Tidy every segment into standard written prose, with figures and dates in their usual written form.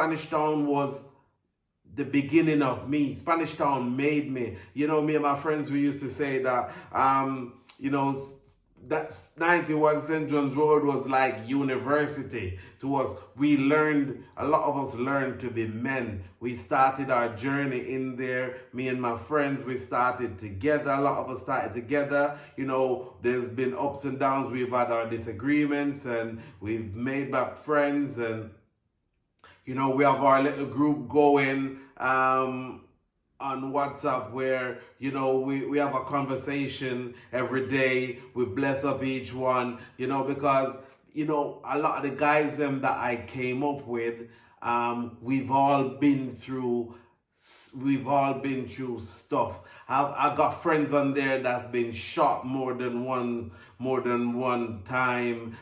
Spanish Town was the beginning of me. Spanish Town made me. You know, me and my friends, we used to say that, you know, that 91 St. John's Road was like university to us. We learned, a lot of us learned to be men. We started our journey in there. Me and my friends, we started together. A lot of us started together. You know, there's been ups and downs. We've had our disagreements and we've made back friends, and you know, we have our little group going on WhatsApp where, you know, we have a conversation every day. We bless up each one, you know, because, you know, a lot of the guys that I came up with, we've all been through stuff. I've got friends on there that's been shot more than one time.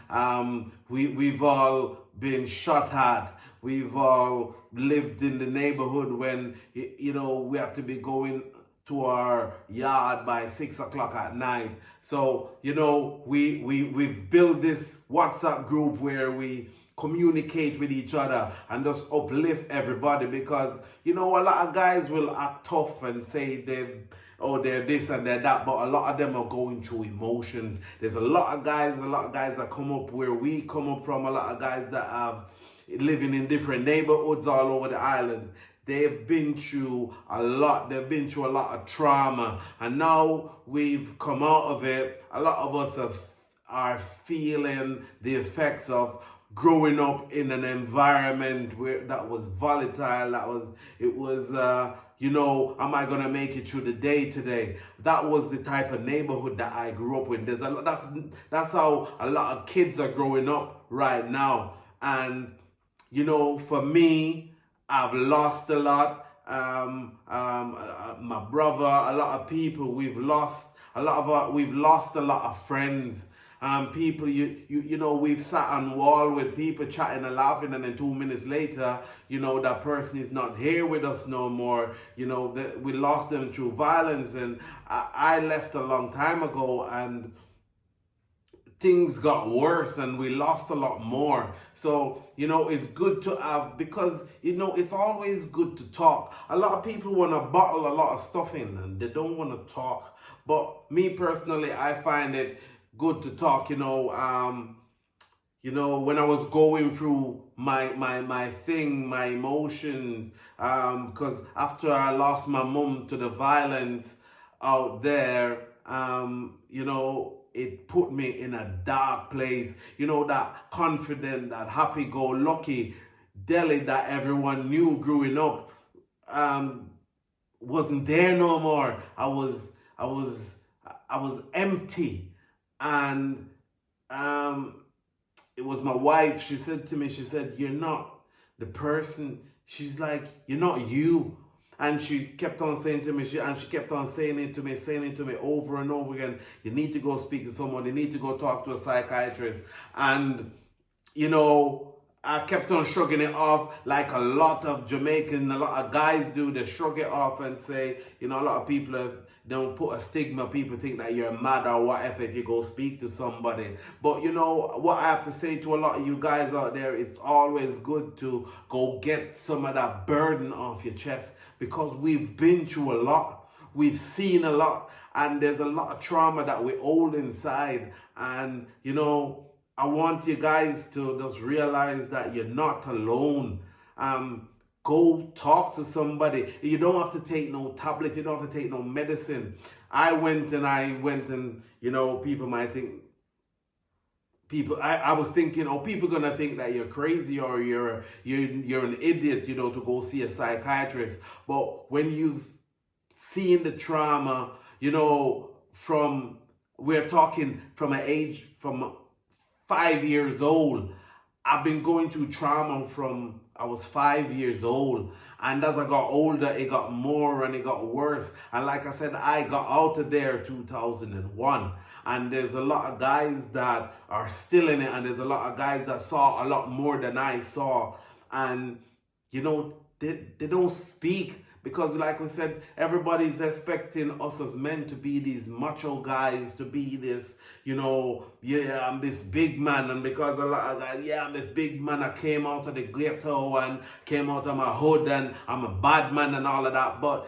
We've all been shot at. We've all lived in the neighborhood when, you know, we have to be going to our yard by 6 o'clock at night. So, you know, we've built this WhatsApp group where we communicate with each other and just uplift everybody, because, you know, a lot of guys will act tough and say they're this and they're that, but a lot of them are going through emotions. There's a lot of guys that come up where we come up from, a lot of guys that have living in different neighborhoods all over the island. They've been through a lot. They've been through a lot of trauma, and now we've come out of it. A lot of us are feeling the effects of growing up in an environment where that was volatile. You know, am I gonna make it through the day today? That was the type of neighborhood that I grew up in. That's how a lot of kids are growing up right now. And you know, for me, I've lost a lot. My brother, a lot of people, we've lost a lot of friends. People, you know, we've sat on wall with people chatting and laughing, and then 2 minutes later, you know, that person is not here with us no more. You know, we lost them through violence, and I left a long time ago, and things got worse and we lost a lot more. So, you know, it's good to have, because, you know, it's always good to talk. A lot of people want to bottle a lot of stuff in and they don't want to talk. But me personally, I find it good to talk, you know, when I was going through my emotions, because after I lost my mom to the violence out there, you know, it put me in a dark place. You know, that confident, that happy-go-lucky Delhi that everyone knew growing up wasn't there no more. I was empty, and it was my wife. She said to me, she said, "You're not the person." She's like, "You're not you." And she kept on saying to me, she kept on saying it to me over and over again. You need to go speak to someone. You need to go talk to a psychiatrist. And, you know, I kept on shrugging it off like a lot of Jamaicans, a lot of guys do. They shrug it off and say, you know, a lot of people don't put a stigma. People think that you're mad or whatever if you go speak to somebody. But, you know, what I have to say to a lot of you guys out there, it's always good to go get some of that burden off your chest, because we've been through a lot. We've seen a lot. And there's a lot of trauma that we hold inside. And, you know, I want you guys to just realize that you're not alone. Go talk to somebody. You don't have to take no tablet. You don't have to take no medicine. I went and, you know, people might think, I was thinking, oh, people gonna think that you're crazy or you're an idiot, you know, to go see a psychiatrist. But when you've seen the trauma, you know, we're talking from an age from 5 years old. I've been going through trauma from I was 5 years old. And as I got older, it got more and it got worse. And like I said, I got out of there 2001. And there's a lot of guys that are still in it. And there's a lot of guys that saw a lot more than I saw. And, you know, they don't speak. Because like we said, everybody's expecting us as men to be these macho guys, to be this, yeah, I'm this big man. And because a lot of guys, yeah, I'm this big man, I came out of the ghetto and came out of my hood and I'm a bad man and all of that. But,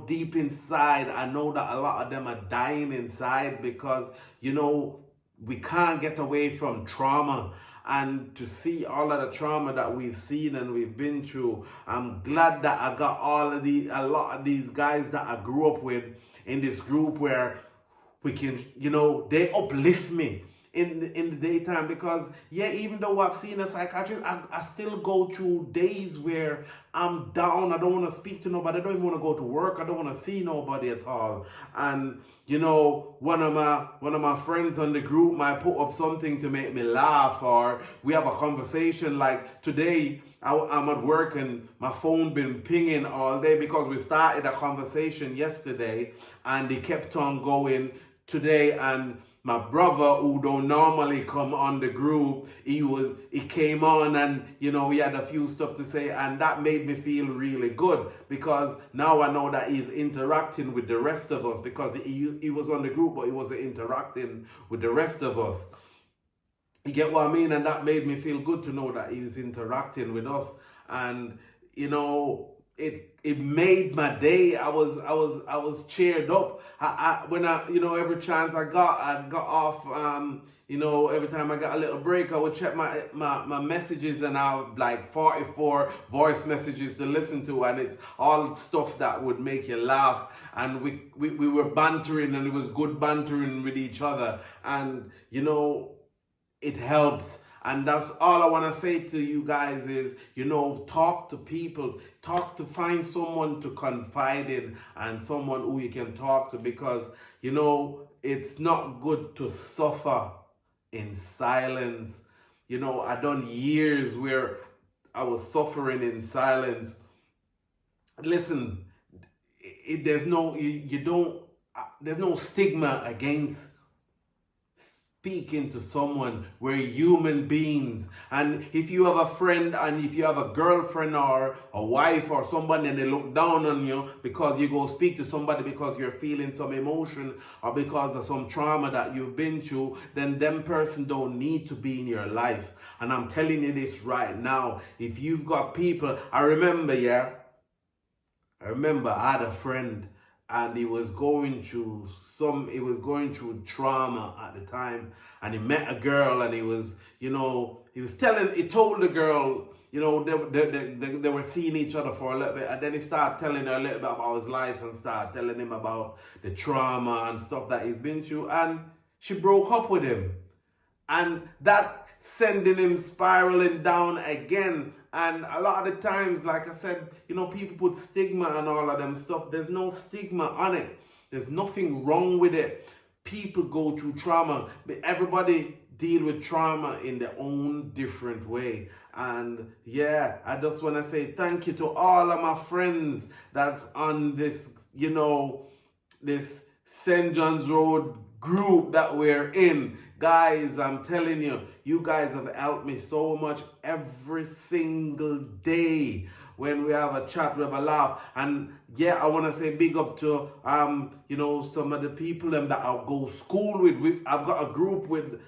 deep inside, I know that a lot of them are dying inside because, we can't get away from trauma. And to see all of the trauma that we've seen and we've been through, I'm glad that I got a lot of these guys that I grew up with in this group where we can, they uplift me in the daytime. Because yeah, even though I've seen a psychiatrist, I still go through days where I'm down. I don't want to speak to nobody. I don't even want to go to work. I don't want to see nobody at all. And one of my friends on the group might put up something to make me laugh, or we have a conversation. Like today, I'm at work and my phone been pinging all day because we started a conversation yesterday and it kept on going today. And my brother, who don't normally come on the group, he came on and he had a few stuff to say, and that made me feel really good because now I know that he's interacting with the rest of us, because he was on the group but he wasn't interacting with the rest of us. You get what I mean? And that made me feel good to know that he was interacting with us. And it made my day. I was cheered up. When every chance I got off. Every time I got a little break, I would check my messages, and I have like 44 voice messages to listen to, and it's all stuff that would make you laugh. And we were bantering, and it was good bantering with each other, and it helps. And that's all I want to say to you guys is, talk to people, find someone to confide in and someone who you can talk to, because, it's not good to suffer in silence. I done years where I was suffering in silence. Listen, there's no stigma against speaking to someone. We're human beings. And if you have a friend, and if you have a girlfriend or a wife or somebody, and they look down on you because you go speak to somebody because you're feeling some emotion or because of some trauma that you've been through, then them person don't need to be in your life. And I'm telling you this right now. If you've got people, I remember I had a friend, and he was going through trauma at the time, and he met a girl, and he told the girl, they were seeing each other for a little bit, and then he started telling her a little bit about his life and started telling him about the trauma and stuff that he's been through, and she broke up with him. And that sending him spiraling down again. And a lot of the times, like I said, people put stigma and all of them stuff. There's no stigma on it. There's nothing wrong with it. People go through trauma, but everybody deal with trauma in their own different way. And yeah, I just want to say thank you to all of my friends that's on this, this St. John's Road group that we're in. Guys, I'm telling you, you guys have helped me so much every single day. When we have a chat, we have a laugh. And yeah, I want to say big up to some of the people that I go school with. I've got a group with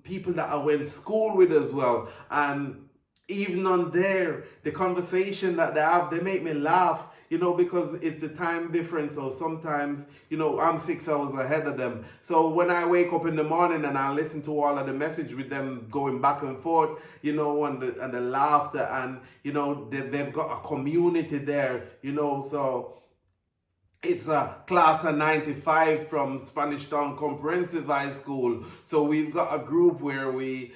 people that I went school with as well. And even on there, the conversation that they have, they make me laugh. Because it's a time difference. So sometimes, I'm 6 hours ahead of them. So when I wake up in the morning and I listen to all of the message with them going back and forth, and the laughter, and, they've got a community there, so it's a class of 95 from Spanish Town Comprehensive High School. So we've got a group where we,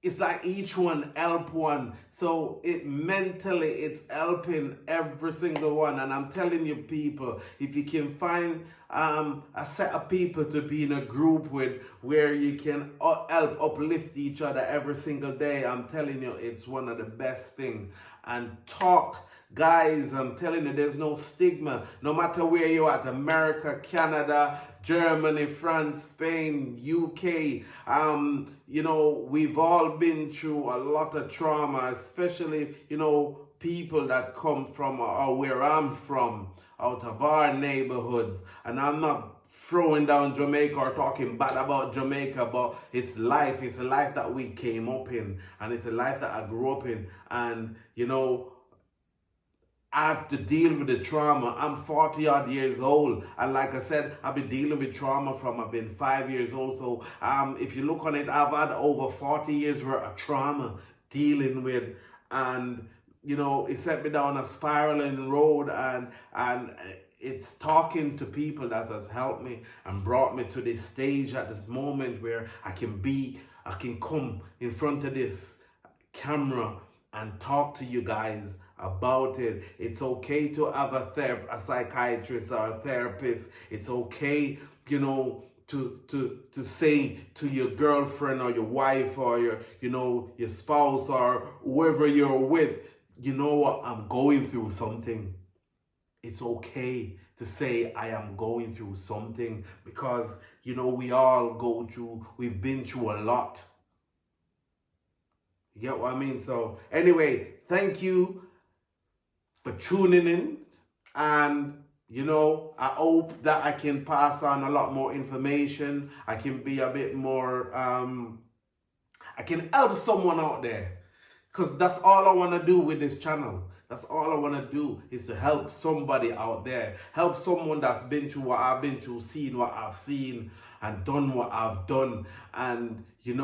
it's like each one help one. So it's helping every single one. And I'm telling you, people, if you can find a set of people to be in a group with, where you can help uplift each other every single day, I'm telling you, it's one of the best things. And talk. Guys, I'm telling you, there's no stigma. No matter where you're at, America, Canada, Germany, France, Spain, UK. We've all been through a lot of trauma, especially, people that come from or where I'm from, out of our neighborhoods. And I'm not throwing down Jamaica or talking bad about Jamaica, but it's life. It's a life that we came up in, and it's a life that I grew up in. And, I have to deal with the trauma. I'm 40 odd years old. And like I said, I've been dealing with trauma from I've been 5 years old. So if you look on it, I've had over 40 years worth of trauma dealing with. And, it sent me down a spiraling road, and it's talking to people that has helped me and brought me to this stage at this moment where I can come in front of this camera and talk to you guys about it. It's okay to have a psychiatrist or a therapist. It's okay, to say to your girlfriend or your wife or your spouse or whoever you're with, you know what, I'm going through something. It's okay to say I am going through something, because we all we've been through a lot. You get what I mean? So anyway, thank you for tuning in, and I hope that I can pass on a lot more information. I can be a bit more I can help someone out there, because that's all I want to do with this channel. That's all I want to do, is to help somebody out there. Help someone that's been through what I've been through, seen what I've seen, and done what I've done. And, you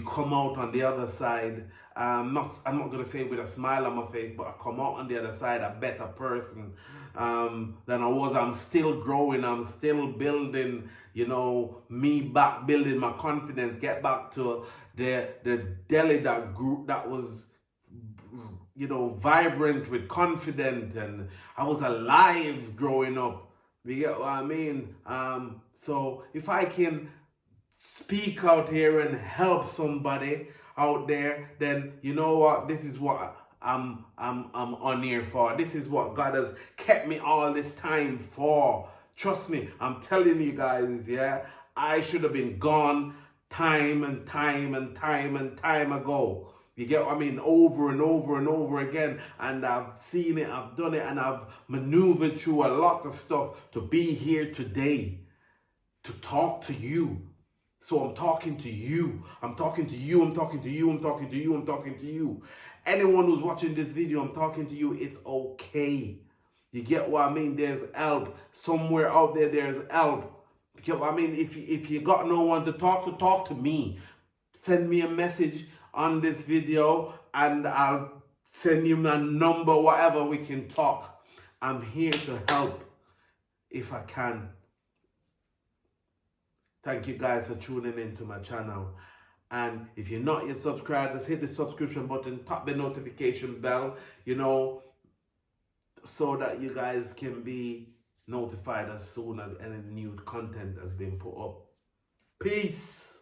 come out on the other side. I'm not going to say with a smile on my face, but I come out on the other side a better person than I was. I'm still growing. I'm still building, me back, building my confidence, get back to the Delhi that was vibrant with confidence, and I was alive growing up. You get what I mean? So if I can speak out here and help somebody out there, then you know what? This is what I'm on here for. This is what God has kept me all this time for. Trust me, I'm telling you guys, yeah, I should have been gone time and time ago. You get what I mean? Over and over and over again. And I've seen it, I've done it, and I've maneuvered through a lot of stuff to be here today, to talk to you. So I'm talking to you. I'm talking to you. I'm talking to you. I'm talking to you. I'm talking to you. Anyone who's watching this video, I'm talking to you. It's okay. You get what I mean? There's help. Somewhere out there, there's help. You get what I mean? If you got no one to talk to me. Send me a message on this video, and I'll send you my number, whatever, we can talk. I'm here to help if I can. Thank you guys for tuning into my channel. And if you're not yet subscribed, just hit the subscription button, tap the notification bell, so that you guys can be notified as soon as any new content has been put up. Peace.